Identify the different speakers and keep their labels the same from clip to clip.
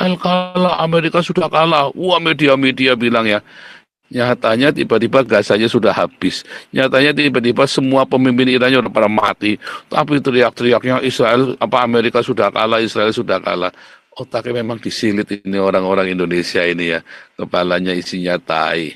Speaker 1: Israel kalah, Amerika sudah kalah. Wah, media-media bilang ya. Nyatanya tiba-tiba gasanya sudah habis. Nyatanya tiba-tiba semua pemimpin Irannya sudah pada mati. Tapi teriak-teriaknya Israel, apa Amerika sudah kalah, Israel sudah kalah. Otaknya memang disilit ini orang-orang Indonesia ini ya. Kepalanya isinya tai.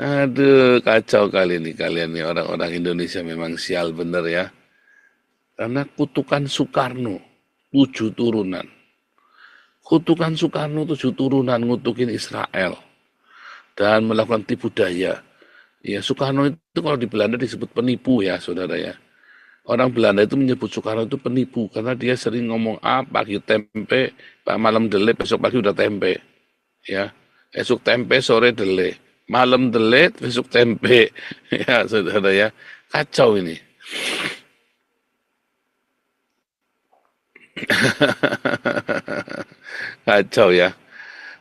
Speaker 1: Aduh, kacau kali ini kalian nih orang-orang Indonesia memang sial bener ya. Karena kutukan Soekarno, 7 turunan. Kutukan Soekarno 7 turunan ngutukin Israel dan melakukan tipu daya. Ya, Soekarno itu kalau di Belanda disebut penipu ya, saudara ya. Orang Belanda itu menyebut Soekarno itu penipu karena dia sering ngomong pagi tempe, pak malam dele, besok pagi udah tempe. Ya, esok tempe, sore dele, malam dele, besok tempe. Ya, saudara ya, kacau ini. Kacau ya.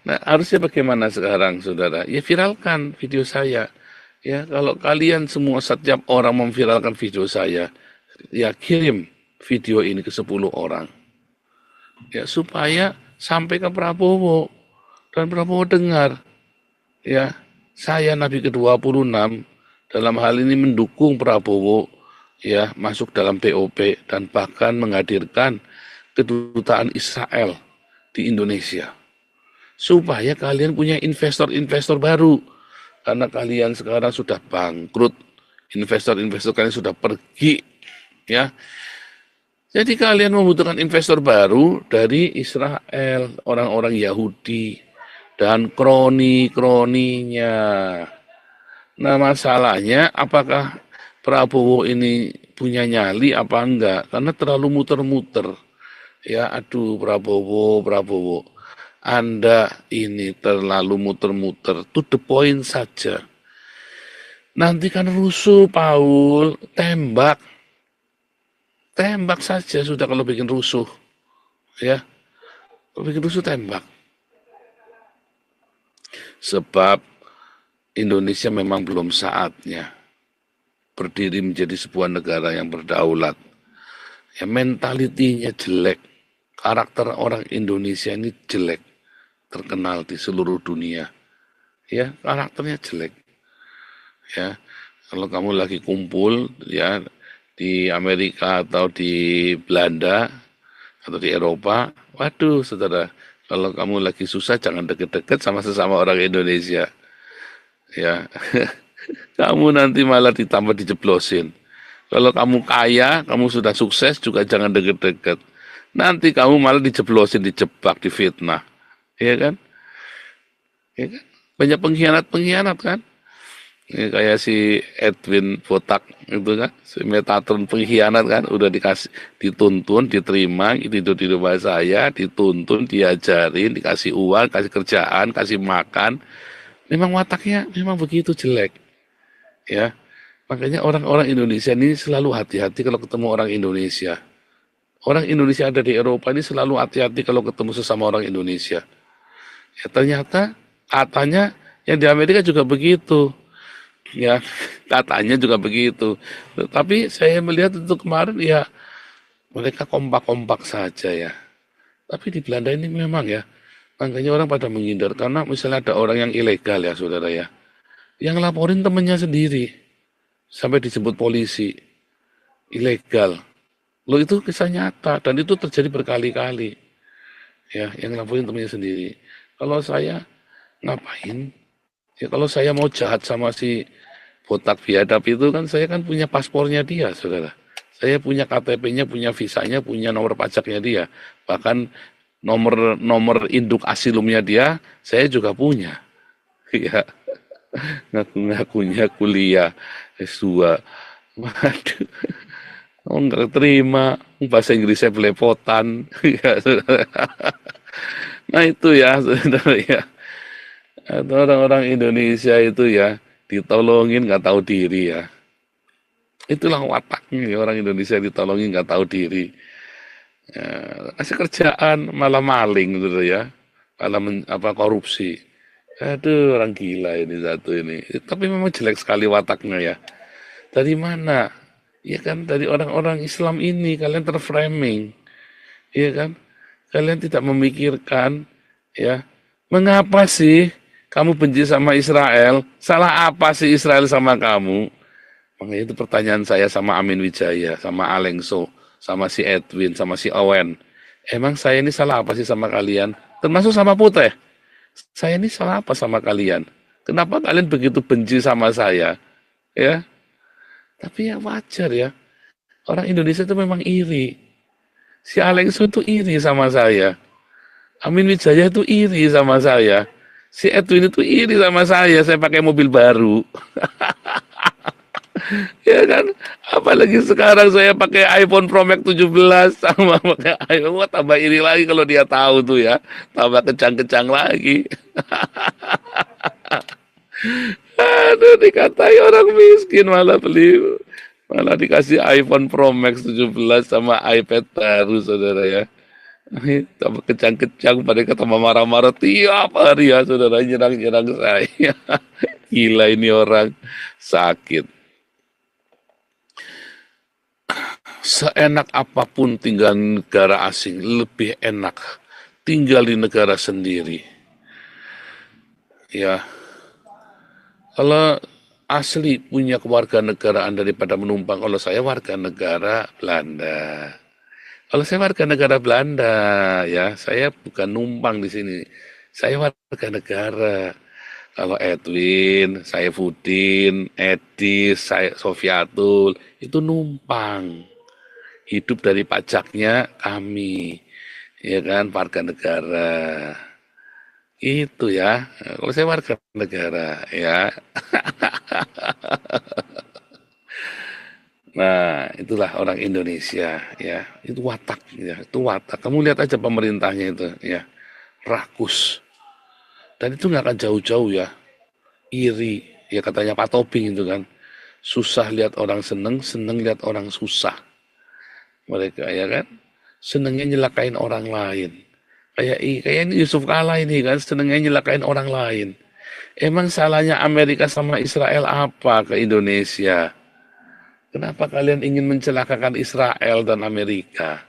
Speaker 1: Nah, harusnya bagaimana sekarang, saudara? Ya viralkan video saya. Ya, kalau kalian semua setiap orang memviralkan video saya, ya kirim video ini ke 10 orang. Ya, supaya sampai ke Prabowo dan Prabowo dengar. Ya, saya Nabi ke-26 dalam hal ini mendukung Prabowo ya masuk dalam POP dan bahkan menghadirkan kedutaan Israel di Indonesia supaya kalian punya investor-investor baru karena kalian sekarang sudah bangkrut, investor-investor kalian sudah pergi ya. Jadi kalian membutuhkan investor baru dari Israel, orang-orang Yahudi dan kroni-kroninya. Nah, masalahnya apakah Prabowo ini punya nyali apa enggak? Karena terlalu muter-muter. Ya, aduh Prabowo, Prabowo. Anda ini terlalu muter-muter. To the point saja. Nanti kan rusuh, Paul. Tembak. Tembak saja sudah kalau bikin rusuh. Ya, kalau bikin rusuh tembak. Sebab Indonesia memang belum saatnya berdiri menjadi sebuah negara yang berdaulat. Ya, mentalitinya jelek. Karakter orang Indonesia ini jelek. Terkenal di seluruh dunia. Ya, karakternya jelek. Ya, kalau kamu lagi kumpul ya di Amerika atau di Belanda atau di Eropa, waduh saudara, kalau kamu lagi susah jangan deket-deket sama sesama orang Indonesia. Ya, kamu nanti malah ditambah dijeblosin. Kalau kamu kaya, kamu sudah sukses juga jangan deket-deket. Nanti kamu malah dijeblosin, dijebak, difitnah. Iya kan? Iya kan? Banyak pengkhianat-pengkhianat kan? Ini kayak si Edwin Botak itu kan, si Metatron pengkhianat kan, udah dikasih, dituntun, diterima, tidur di rumah saya, dituntun, diajarin, dikasih uang, kasih kerjaan, kasih makan. Memang wataknya memang begitu jelek, ya. Makanya orang-orang Indonesia ini selalu hati-hati kalau ketemu orang Indonesia. Orang Indonesia ada di Eropa ini selalu hati-hati kalau ketemu sesama orang Indonesia. Ya ternyata katanya yang di Amerika juga begitu. Ya, katanya juga begitu. Tapi saya melihat itu kemarin ya mereka kompak-kompak saja ya. Tapi di Belanda ini memang ya, makanya orang pada menghindar karena misalnya ada orang yang ilegal ya saudara ya, yang laporin temennya sendiri sampai dijemput polisi ilegal. Lo itu kisah nyata dan itu terjadi berkali-kali ya, yang laporin temennya sendiri. Kalau saya ngapain? Ya kalau saya mau jahat sama si botak biadab itu kan saya kan punya paspornya dia, saudara. Saya punya KTP-nya, punya visanya, punya nomor pajaknya dia. Bahkan nomor nomor induk asilumnya dia, saya juga punya. Ya, ngaku-ngakunya kuliah S2. Waduh, oh, nggak terima. Bahasa Inggrisnya belepotan. Ya, saudara. Nah itu ya, saudara ya. Atau orang-orang Indonesia itu ya ditolongin nggak tahu diri ya. Itulah wataknya ya, orang Indonesia ditolongin nggak tahu diri. Ya, kasih kerjaan malah maling gitu ya. karena korupsi. Aduh, orang gila ini satu ini. Tapi memang jelek sekali wataknya ya. Dari mana? Ya kan dari orang-orang Islam ini kalian terframing, ya kan? Kalian tidak memikirkan, ya, mengapa sih kamu benci sama Israel? Salah apa sih Israel sama kamu? Makanya itu pertanyaan saya sama Amin Wijaya, sama Alengso, sama si Edwin, sama si Owen. Emang saya ini salah apa sih sama kalian? Termasuk sama Putih. Saya ini salah apa sama kalian? Kenapa kalian begitu benci sama saya? Ya, tapi ya wajar ya. Orang Indonesia itu memang iri. Si Alexo itu iri sama saya. Amin Wijaya itu iri sama saya. Si Edwin itu iri sama saya pakai mobil baru. Ya kan? Apalagi sekarang saya pakai iPhone Pro Max 17 sama pakai iPhone. Wah, tambah iri lagi kalau dia tahu tuh ya. Tambah kecang-kecang lagi. Aduh, dikatai orang miskin malah dikasih iPhone Pro Max 17 sama iPad baru, saudara ya. Tambah kecang-kecang, pada ketemu marah-marah tiap hari ya, saudara, nyerang-nyerang saya. Gila ini orang sakit. Seenak apapun tinggal di negara asing, lebih enak tinggal di negara sendiri. Ya, kalau asli punya kewarganegaraan daripada menumpang. Kalau saya warga negara Belanda. Kalau saya warga negara Belanda, ya, saya bukan numpang di sini. Saya warga negara. Kalau Edwin, saya Fudin, Edis, saya Sofiatul, itu numpang. Hidup dari pajaknya kami, ya kan, warga negara. Itu ya, kalau saya warga negara, ya. Nah, itulah orang Indonesia, ya. Itu watak, ya. Itu watak. Kamu lihat aja pemerintahnya itu, ya. Rakus. Dan itu nggak akan jauh-jauh ya. Iri, ya katanya Pak Tobing itu kan. Susah lihat orang seneng, seneng lihat orang susah. Mereka ya kan, senengnya nyelakain orang lain. Kayak ini Yusuf Kala ini kan, senengnya nyelakain orang lain. Emang salahnya Amerika sama Israel apa ke Indonesia? Kenapa kalian ingin mencelakakan Israel dan Amerika?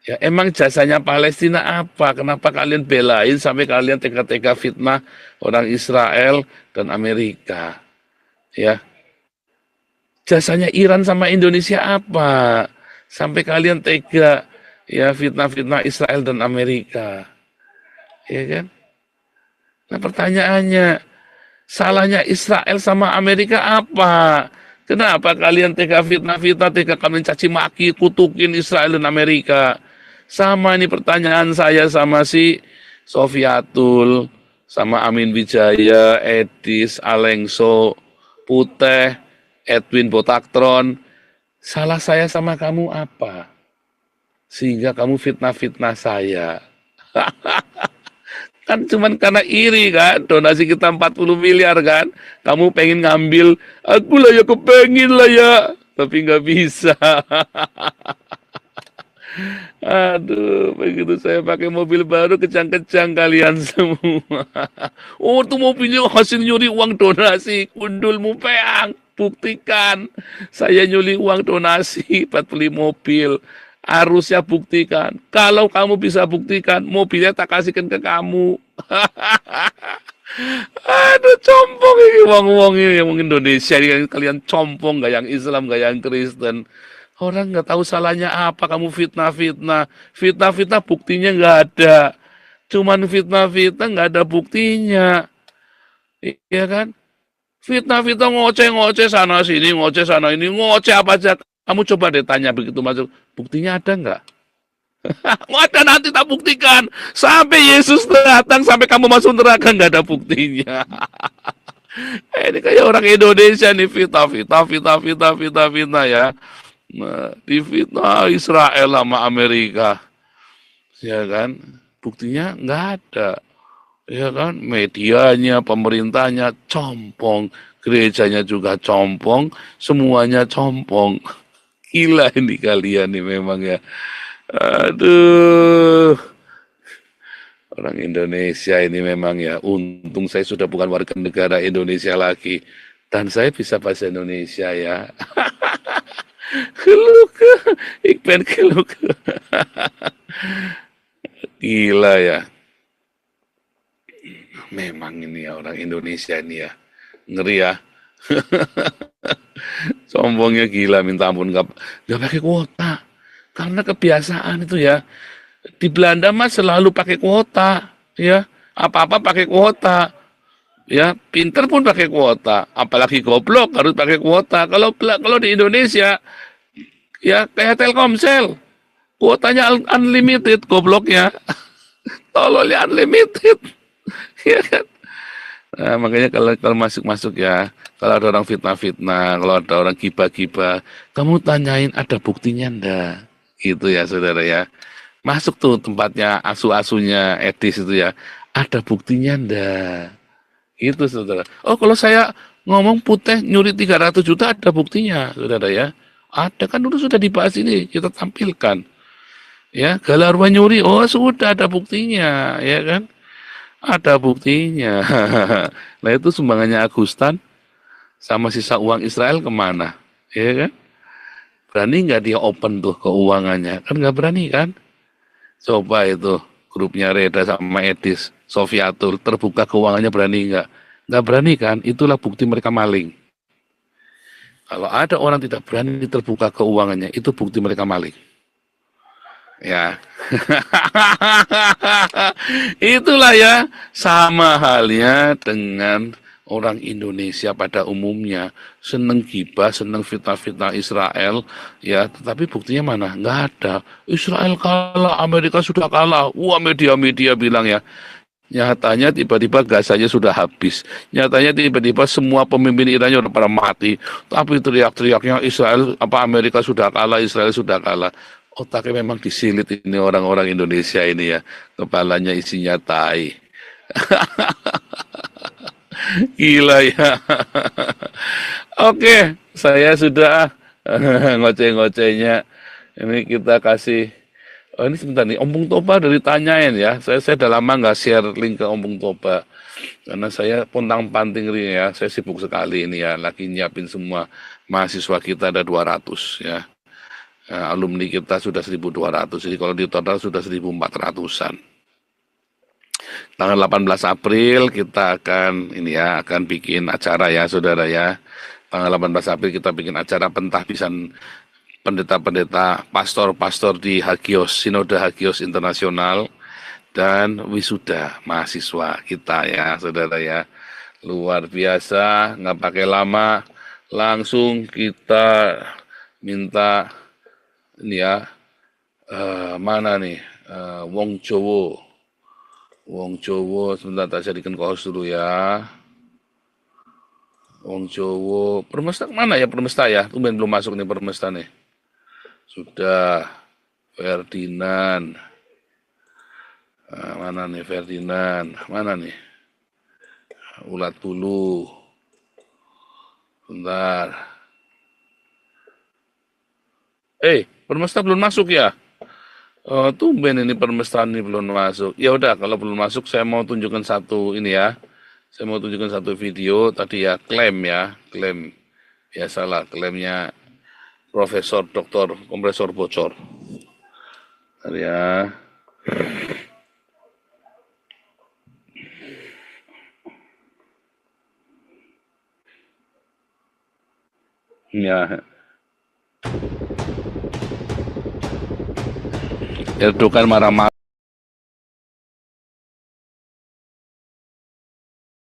Speaker 1: Ya, emang jasanya Palestina apa? Kenapa kalian belain sampai kalian tega-tega fitnah orang Israel dan Amerika? Ya, jasanya Iran sama Indonesia apa? Sampai kalian tega ya fitnah-fitnah Israel dan Amerika. Ya kan? Nah, pertanyaannya, salahnya Israel sama Amerika apa? Kenapa kalian tega fitnah-fitnah, tega kalian caci maki, kutukin Israel dan Amerika? Sama ini pertanyaan saya sama si Sofiatul, sama Amin Wijaya, Edis, Alengso, Putih, Edwin Botaktron. Salah saya sama kamu apa? Sehingga kamu fitnah-fitnah saya. Kan cuman karena iri kan, donasi kita 40 miliar kan, kamu pengen ngambil, aku lah ya kepengen lah ya, tapi nggak bisa. Aduh, begitu saya pakai mobil baru kecang-kecang kalian semua. Oh, itu mobilnya hasil nyuri uang donasi, kundulmu peang, buktikan. Saya nyuri uang donasi buat beli mobil. Harusnya buktikan. Kalau kamu bisa buktikan, mobilnya tak kasihkan ke kamu. Aduh, compong ini wong-wong ini yang Indonesia ini kalian compong, gak yang Islam, gak yang Kristen. Orang nggak tahu salahnya apa kamu fitnah-fitnah. Fitnah-fitnah buktinya nggak ada. Cuman fitnah-fitnah nggak ada buktinya. Iya kan? Fitnah-fitnah ngoceh-ngoceh sana sini, ngoceh sana ini, ngoceh apa aja. Kamu coba deh tanya begitu masuk. Buktinya ada nggak? Ada, nanti tak buktikan. Sampai Yesus datang, sampai kamu masuk neraka nggak ada buktinya. Ini kayak orang Indonesia nih, fitnah ya. Nah, difitnah Israel sama Amerika, ya kan? Buktinya nggak ada, ya kan? Medianya, pemerintahnya compong, gerejanya juga compong, semuanya compong. Gila ini kalian nih memang ya. Aduh, Orang Indonesia ini memang ya, untung saya sudah bukan warga negara Indonesia lagi. Dan saya bisa bahasa Indonesia ya. Geluke, ik ben geluke. Gila ya. Memang ini ya orang Indonesia ini ya. Ngeri ya. Sombongnya gila minta ampun nggak pakai kuota. Karena kebiasaan itu ya. Di Belanda mah selalu pakai kuota, ya. Apa-apa pakai kuota. Ya, pinter pun pakai kuota, apalagi goblok harus pakai kuota. Kalau di Indonesia ya kayak Telkomsel, kuotanya unlimited, gobloknya. Tololnya unlimited. Ya kan? Nah, makanya kalau masuk-masuk ya, kalau ada orang fitnah-fitnah, kalau ada orang gibah-gibah, kamu tanyain ada buktinya ndak? Gitu ya, saudara ya. Masuk tuh tempatnya asu-asunya Edis itu ya. Ada buktinya ndak? Itu saudara. Oh kalau saya ngomong putih nyuri 300 juta ada buktinya saudara ya. Ada kan dulu sudah dibahas ini kita tampilkan. Ya Galarwa nyuri oh sudah ada buktinya ya kan. Ada buktinya. Nah itu sumbangannya Agustan sama sisa uang Israel kemana? Ya kan. Berani nggak dia open tuh keuangannya? Kan nggak berani kan? Coba itu grupnya Reda sama Edis, Sofiatul, terbuka keuangannya berani nggak? Nggak berani kan? Itulah bukti mereka maling. Kalau ada orang tidak berani terbuka keuangannya, itu bukti mereka maling. Ya, itulah ya, sama halnya dengan orang Indonesia pada umumnya seneng gibah, seneng fitnah-fitnah Israel, ya, tetapi buktinya mana? Nggak ada. Israel kalah, Amerika sudah kalah. Wah, media-media bilang ya. Nyatanya tiba-tiba gasanya sudah habis. Nyatanya tiba-tiba semua pemimpin Irannya sudah pada mati. Tapi teriak-teriaknya Israel, apa Amerika sudah kalah, Israel sudah kalah. Otaknya memang disilit ini orang-orang Indonesia ini ya. Kepalanya isinya tai. Gila ya. Oke, saya sudah ngoceh-ngocehnya. Ini kita kasih. Oh ini sebentar nih, Ompung Toba dari tanyain ya. Saya udah lama nggak share link ke Ompung Toba. Karena saya pontang panting nih ya. Saya sibuk sekali ini ya. Lagi nyiapin semua mahasiswa kita ada 200 ya. Alumni kita sudah 1.200. Jadi kalau di total sudah 1.400-an. Tanggal 18 April kita akan ini ya akan bikin acara ya saudara ya. Tanggal 18 April kita bikin acara pentahbisan pendeta-pendeta, pastor-pastor di Hagios, Sinode Hagios Internasional dan wisuda mahasiswa kita ya saudara ya. Luar biasa, nggak pakai lama, langsung kita minta ini ya mana nih Wong Jowo sebentar tak jadikan kohos dulu ya. Wong Jowo Permesta mana ya Permesta ya, tumben belum masuk nih Permesta nih. Sudah Ferdinand mana nih Ferdinand mana nih Ulat Bulu bentar Permesta belum masuk ya. Tumben ini permestaan ini belum masuk. Ya udah, kalau belum masuk saya mau tunjukkan satu ini ya. Saya mau tunjukkan satu video tadi ya, klaim ya, klaim. Biasalah klaimnya Profesor Dr. Kompresor Bocor. Bentar ya. Ya. Erdogan marah-marah